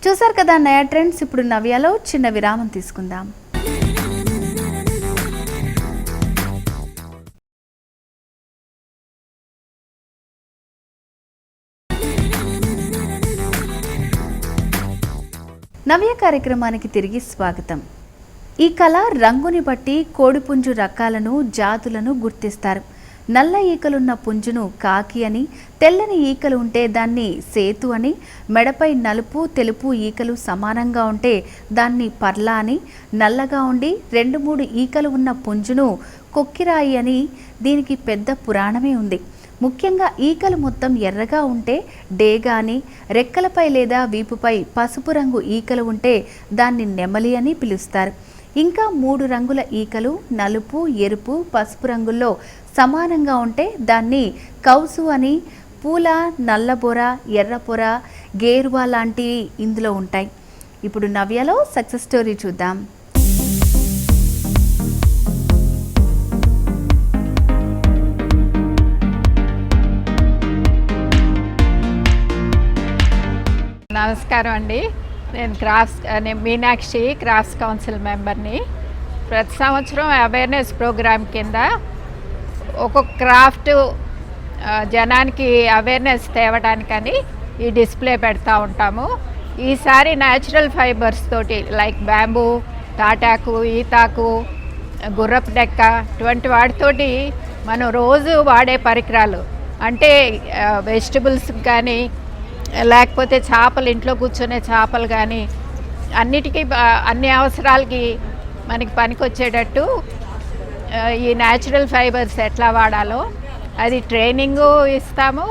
చూసారు కదా నయా ట్రెండ్స్. ఇప్పుడు నవ్యాలో చిన్న విరామం తీసుకుందాం. నవ్య కార్యక్రమానికి తిరిగి స్వాగతం. ఈ కళ రంగుని బట్టి కోడిపుంజు రకాలను జాతులను గుర్తిస్తారు. నల్ల ఈకలున్న పుంజును కాకి అని, తెల్లని ఈకలు ఉంటే దాన్ని సేతు అని, మెడపై నలుపు తెలుపు ఈకలు సమానంగా ఉంటే దాన్ని పర్లా అని, నల్లగా ఉండి 2-3 ఈకలు ఉన్న పుంజును కొక్కిరాయి అని దీనికి పెద్ద పురాణమే ఉంది. ముఖ్యంగా ఈకలు మొత్తం ఎర్రగా ఉంటే డేగా అని, రెక్కలపై లేదా వీపుపై పసుపు రంగు ఈకలు ఉంటే దాన్ని నెమలి అని పిలుస్తారు. ఇంకా 3 రంగుల ఈకలు నలుపు, ఎరుపు, పసుపు రంగుల్లో సమానంగా ఉంటే దాన్ని కౌసు అని, పూల, నల్లబొర, ఎర్రపొర, గేరువా లాంటివి ఇందులో ఉంటాయి. ఇప్పుడు నవ్యలో సక్సెస్ స్టోరీ చూద్దాం. నమస్కారం అండి. నేను మీనాక్షి, క్రాఫ్ట్స్ కౌన్సిల్ మెంబర్ని. ప్రతి సంవత్సరం అవేర్నెస్ ప్రోగ్రామ్ కింద ఒక్కొక్క క్రాఫ్ట్ జనానికి అవేర్నెస్ తేవడానికని ఈ డిస్ప్లే పెడతా ఉంటాము. ఈసారి న్యాచురల్ ఫైబర్స్ తోటి లైక్ బ్యాంబూ, తాటాకు, ఈతాకు, గుర్రపు డెక్క ఇటువంటి వాటితోటి మనం రోజు వాడే పరికరాలు అంటే వెజిటబుల్స్ కానీ లేకపోతే చేపలు, ఇంట్లో కూర్చునే చేపలు కానీ అన్నిటికీ అన్ని అవసరాలకి మనకి పనికొచ్చేటట్టు ఈ న్యాచురల్ ఫైబర్స్ ఎట్లా వాడాలో అది ట్రైనింగు ఇస్తాము.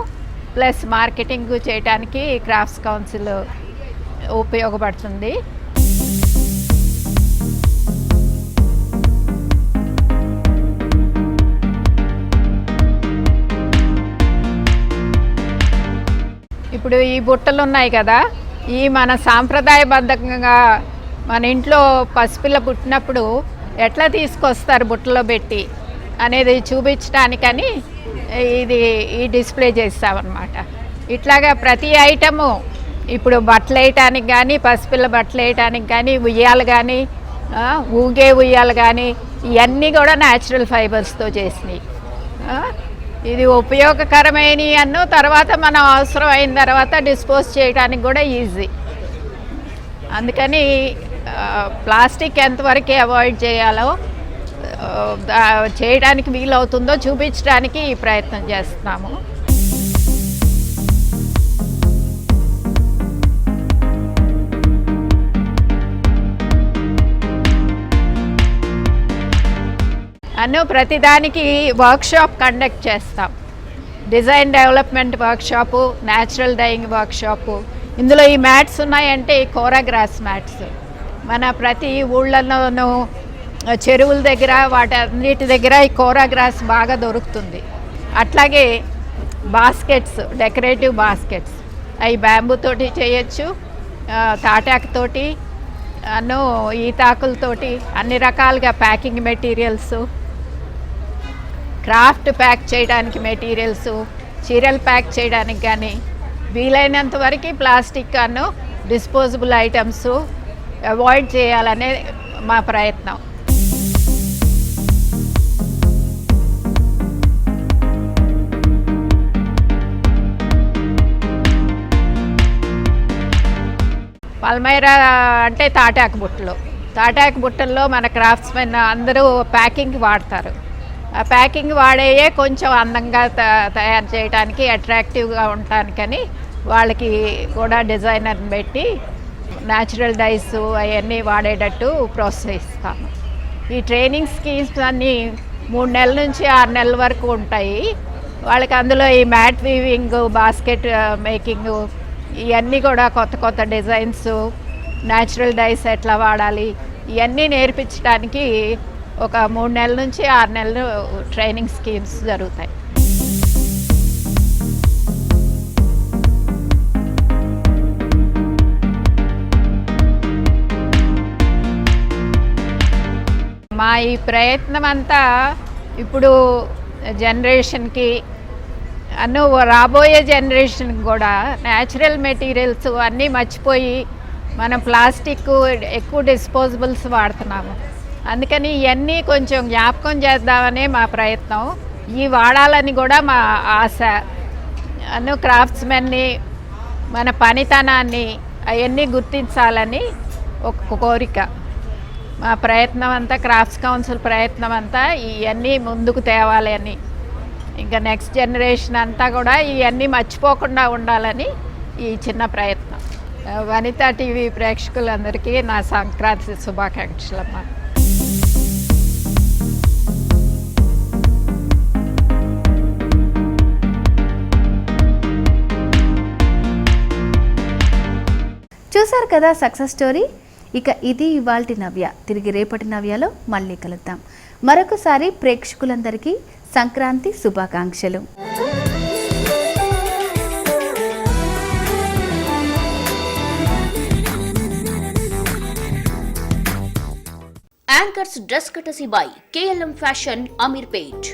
ప్లస్ మార్కెటింగ్ చేయడానికి క్రాఫ్ట్స్ కౌన్సిల్ ఉపయోగపడుతుంది. ఇప్పుడు ఈ బుట్టలు ఉన్నాయి కదా, ఈ మన సాంప్రదాయబద్ధంగా మన ఇంట్లో పసిపిల్ల పుట్టినప్పుడు ఎట్లా తీసుకొస్తారు బుట్టలో పెట్టి అనేది చూపించడానికని ఈ డిస్ప్లే చేస్తామన్నమాట. ఇట్లాగా ప్రతి ఐటము ఇప్పుడు బట్టలు వేయటానికి కానీ, పసిపిల్ల బట్టలు వేయటానికి కానీ, ఉయ్యాలు కానీ, ఊగే ఉయ్యాలు కానీ ఇవన్నీ కూడా న్యాచురల్ ఫైబర్స్తో చేసినాయి. ఇది ఉపయోగకరమైన అన్ను తర్వాత మనం అవసరం అయిన తర్వాత డిస్పోజ్ చేయడానికి కూడా ఈజీ. అందుకని ప్లాస్టిక్ ఎంతవరకు అవాయిడ్ చేయాలో చేయడానికి వీలవుతుందో చూపించడానికి ఈ ప్రయత్నం చేస్తున్నాము. ప్రతిదానికి వర్క్షాప్ కండక్ట్ చేస్తాం. Design development workshop, natural dyeing workshop. ఇందులో ఈ మ్యాట్స్ ఉన్నాయంటే ఈ కోరాగ్రాస్ మ్యాట్స్ మన ప్రతి ఊళ్ళలోనూ చెరువుల దగ్గర వాటి దగ్గర ఈ కోరాగ్రాస్ బాగా దొరుకుతుంది. అట్లాగే బాస్కెట్స్, డెకరేటివ్ బాస్కెట్స్ అవి బ్యాంబూతోటి చేయొచ్చు, తాటాకుతోటి, ఈతాకులతోటి అన్ని రకాలుగా ప్యాకింగ్ మెటీరియల్స్, క్రాఫ్ట్ ప్యాక్ చేయడానికి మెటీరియల్స్, చీరలు ప్యాక్ చేయడానికి కానీ వీలైనంత వరకు ప్లాస్టిక్ డిస్పోజబుల్ ఐటమ్స్ అవాయిడ్ చేయాలనే మా ప్రయత్నం. పల్మైరా అంటే తాటాకు బుట్టల్లో మన క్రాఫ్ట్స్మెన్ అందరూ ప్యాకింగ్ వాడతారు. ఆ ప్యాకింగ్ వాడేయే కొంచెం అందంగా తయారు చేయడానికి, అట్రాక్టివ్గా ఉండటానికని వాళ్ళకి కూడా డిజైనర్ని పెట్టి న్యాచురల్ డైస్ అవన్నీ వాడేటట్టు ప్రోత్సహిస్తాము. ఈ ట్రైనింగ్ స్కీమ్స్ అన్నీ 3 నెలల నుంచి 6 నెలల వరకు ఉంటాయి. వాళ్ళకి అందులో ఈ మ్యాట్ వీవింగ్, బాస్కెట్ మేకింగ్ ఇవన్నీ కూడా కొత్త డిజైన్స్, న్యాచురల్ డైస్ ఎట్లా వాడాలి ఇవన్నీ నేర్పించడానికి ఒక 3 నెలల నుంచి 6 నెలలు ట్రైనింగ్ స్కీమ్స్ జరుగుతాయి. మా ఈ ప్రయత్నం అంతా ఇప్పుడు జనరేషన్కి రాబోయే జనరేషన్కి కూడా న్యాచురల్ మెటీరియల్స్ అన్నీ మర్చిపోయి మనం ప్లాస్టిక్ ఎక్కువ డిస్పోజబుల్స్ వాడుతున్నాము. అందుకని ఇవన్నీ కొంచెం జ్ఞాపకం చేద్దామనే మా ప్రయత్నం. ఈ వాడాలని కూడా మా ఆశ. క్రాఫ్ట్స్మెన్ని, మన పనితనాన్ని అవన్నీ గుర్తించాలని ఒక కోరిక. మా ప్రయత్నం అంతా, క్రాఫ్ట్స్ కౌన్సిల్ ప్రయత్నం అంతా ఇవన్నీ ముందుకు తేవాలి అని, ఇంకా నెక్స్ట్ జనరేషన్ అంతా కూడా ఇవన్నీ మర్చిపోకుండా ఉండాలని ఈ చిన్న ప్రయత్నం. వనితా టీవీ ప్రేక్షకులందరికీ నా సంక్రాంతి శుభాకాంక్షలమ్మా. చూసారు కదా సక్సెస్ స్టోరీ. ఇక ఇది ఇవాల్టి నవ్య. తిరిగి రేపటి నవ్యలో మళ్ళీ కలుద్దాం. మరొకసారి ప్రేక్షకులందరికీ సంక్రాంతి శుభాకాంక్షలు. Anchors dress కటసి by KLM fashion Ameerpet.